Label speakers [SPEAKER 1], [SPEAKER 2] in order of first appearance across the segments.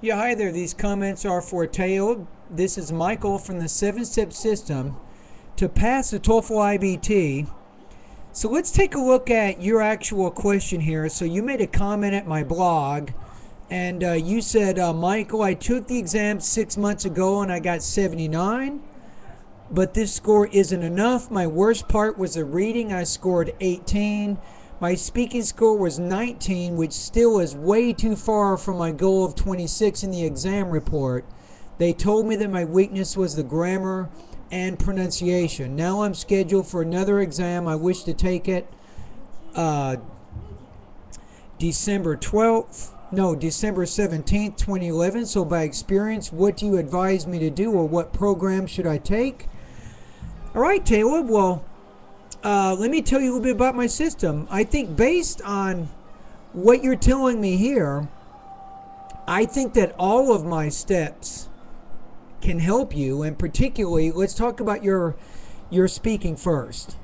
[SPEAKER 1] Yeah, hi there. These comments are for Teo. This is Michael from the 7-Step System to pass the TOEFL IBT. So let's take a look at your actual question here. So you made a comment at my blog, and you said, Michael, I took the exam 6 months ago and I got 79, but this score isn't enough. My worst part was the reading. I scored 18. My speaking score was 19, which still is way too far from my goal of 26 in the exam report. They told me that my weakness was the grammar and pronunciation. Now I'm scheduled for another exam. I wish to take it December 17th, 2011. So by experience, what do you advise me to do, or what program should I take? All right, Taylor, well, let me tell you a little bit about my system. I think based on what you're telling me here, I think that all of my steps can help you, and particularly, let's talk about your speaking first.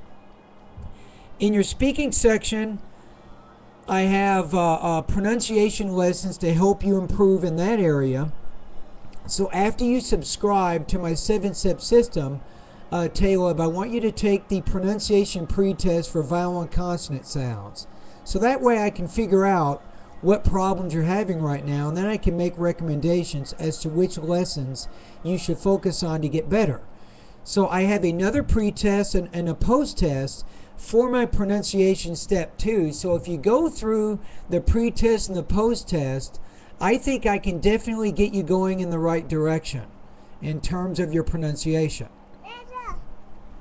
[SPEAKER 1] In your speaking section, I have pronunciation lessons to help you improve in that area. So after you subscribe to my 7-step system, Caleb, I want you to take the pronunciation pre-test for vowel and consonant sounds. So that way I can figure out what problems you're having right now, and then I can make recommendations as to which lessons you should focus on to get better. So I have another pre-test and a post-test for my pronunciation step 2. So if you go through the pre-test and the post-test, I think I can definitely get you going in the right direction in terms of your pronunciation.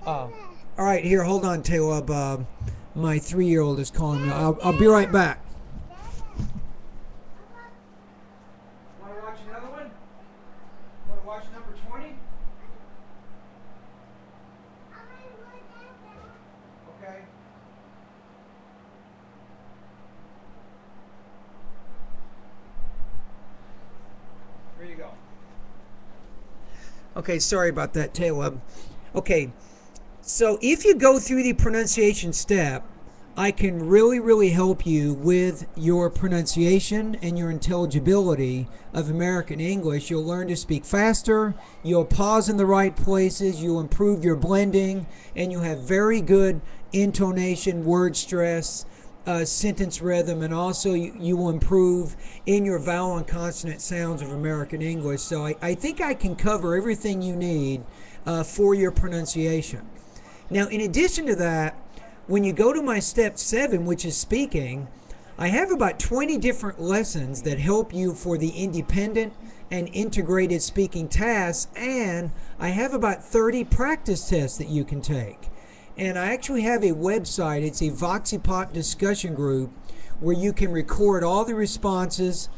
[SPEAKER 1] All right, here, hold on, Caleb. My 3-year-old is calling me. I'll be right back. Want to watch another one? Want to watch number 20? Okay. Here you go. Okay, sorry about that, Caleb. Okay. So if you go through the pronunciation step, I can really help you with your pronunciation and your intelligibility of American English. You'll learn to speak faster, you'll pause in the right places, you'll improve your blending, and you'll have very good intonation, word stress, sentence rhythm, and also you will improve in your vowel and consonant sounds of American English. So I think I can cover everything you need for your pronunciation. Now, in addition to that, when you go to my step 7, which is speaking, I have about 20 different lessons that help you for the independent and integrated speaking tasks, and I have about 30 practice tests that you can take. And I actually have a website. It's a VoxyPop discussion group where you can record all the responses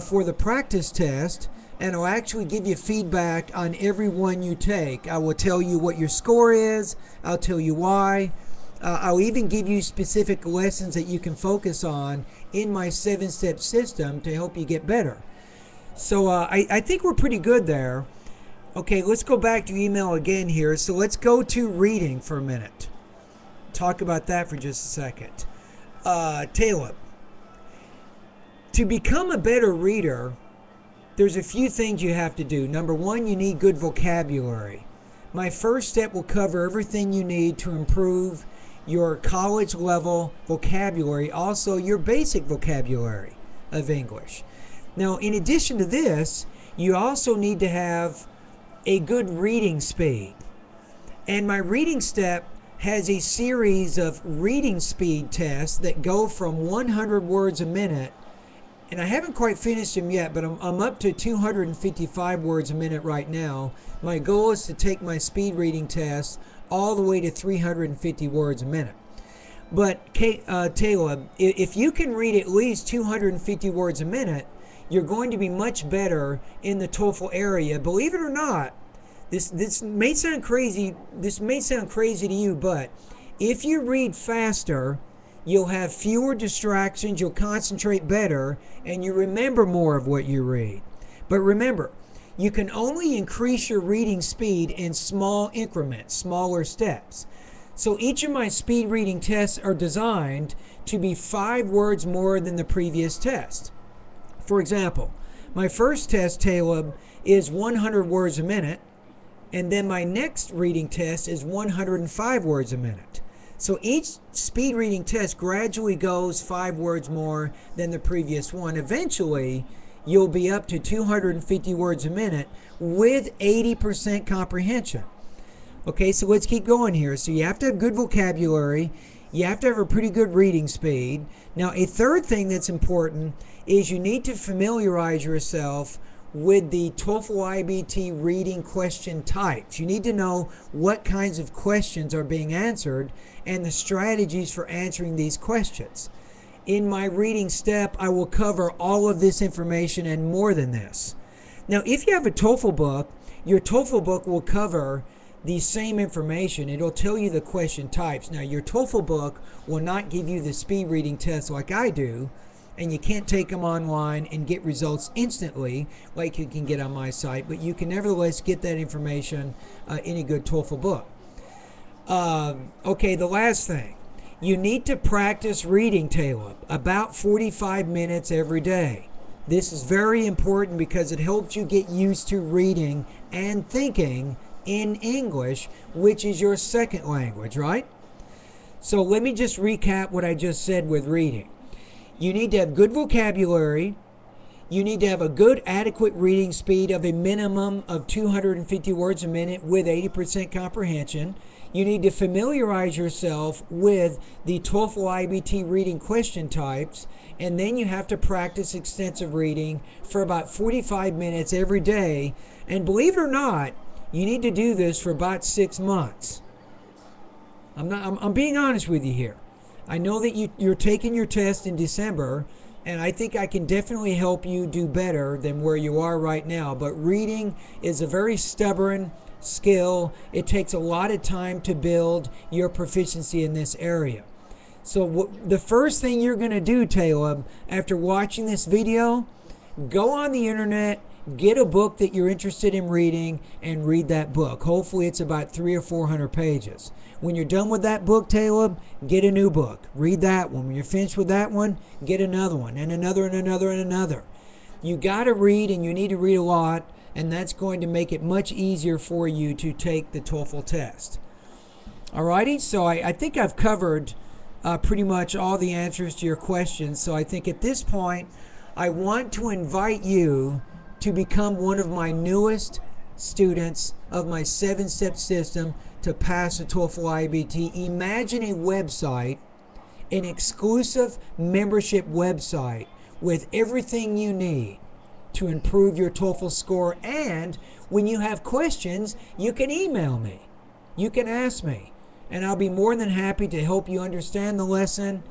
[SPEAKER 1] for the practice test, and I'll actually give you feedback on every one you take. I will tell you what your score is. I'll tell you why. I'll even give you specific lessons that you can focus on in my 7-step system to help you get better. So I think we're pretty good there. Okay, let's go back to your email again here. So let's go to reading for a minute. Talk about that for just a second. Caleb, to become a better reader, there's a few things you have to do. Number 1, you need good vocabulary. My first step will cover everything you need to improve your college level vocabulary, also your basic vocabulary of English. Now, in addition to this, you also need to have a good reading speed. And my reading step has a series of reading speed tests that go from 100 words a minute, and I haven't quite finished them yet, but I'm up to 255 words a minute right now. My goal is to take my speed reading test all the way to 350 words a minute. But Caleb, if you can read at least 250 words a minute, you're going to be much better in the TOEFL area. Believe it or not, this may sound crazy. This may sound crazy to you, but if you read faster, you'll have fewer distractions, you'll concentrate better, and you remember more of what you read. But remember, you can only increase your reading speed in small increments, smaller steps. So each of my speed reading tests are designed to be 5 words more than the previous test. For example, my first test, Caleb, is 100 words a minute, and then my next reading test is 105 words a minute. So each speed reading test gradually goes 5 words more than the previous one. Eventually, you'll be up to 250 words a minute with 80% comprehension. Okay, so let's keep going here. So you have to have good vocabulary. You have to have a pretty good reading speed. Now, a third thing that's important is you need to familiarize yourself with the TOEFL IBT reading question types. You need to know what kinds of questions are being answered and the strategies for answering these questions. In my reading step, I will cover all of this information and more than this. Now, if you have a TOEFL book, your TOEFL book will cover the same information. It'll tell you the question types. Now, your TOEFL book will not give you the speed reading test like I do, and you can't take them online and get results instantly like you can get on my site, but you can nevertheless get that information in a good TOEFL book. Okay, the last thing. You need to practice reading, Caleb, about 45 minutes every day. This is very important because it helps you get used to reading and thinking in English, which is your second language, right? So let me just recap what I just said with reading. You need to have good vocabulary. You need to have a good, adequate reading speed of a minimum of 250 words a minute with 80% comprehension. You need to familiarize yourself with the TOEFL IBT reading question types, and then you have to practice extensive reading for about 45 minutes every day. And believe it or not, you need to do this for about 6 months. I'm being honest with you here. I know that you're taking your test in December, and I think I can definitely help you do better than where you are right now. But reading is a very stubborn skill. It takes a lot of time to build your proficiency in this area. So the first thing you're going to do, Caleb, after watching this video, go on the internet, get a book that you're interested in reading, and read that book. Hopefully it's about 300 or 400 pages. When you're done with that book, Caleb, get a new book. Read that one. When you're finished with that one, get another one, and another, and another, and another. You got to read, and you need to read a lot, and that's going to make it much easier for you to take the TOEFL test. Alrighty, so I think I've covered pretty much all the answers to your questions. So I think at this point, I want to invite you to become one of my newest students of my 7-step system to pass the TOEFL IBT. Imagine a website, an exclusive membership website with everything you need to improve your TOEFL score. And when you have questions, you can email me. You can ask me, and I'll be more than happy to help you understand the lesson.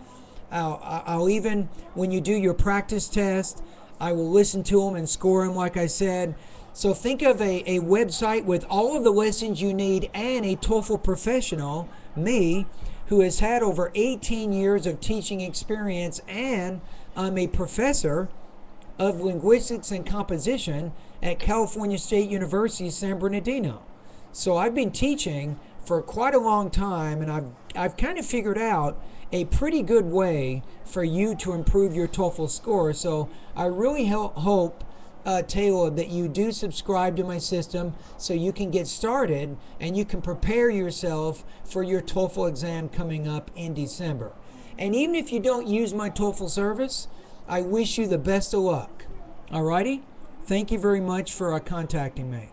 [SPEAKER 1] I'll even, when you do your practice test, I will listen to them and score them like I said. So think of a website with all of the lessons you need and a TOEFL professional, me, who has had over 18 years of teaching experience, and I'm a professor of linguistics and composition at California State University, San Bernardino. So I've been teaching for quite a long time, and I've kind of figured out a pretty good way for you to improve your TOEFL score. So I really hope, Taylor, that you do subscribe to my system so you can get started and you can prepare yourself for your TOEFL exam coming up in December. And even if you don't use my TOEFL service, I wish you the best of luck. Alrighty? Thank you very much for contacting me.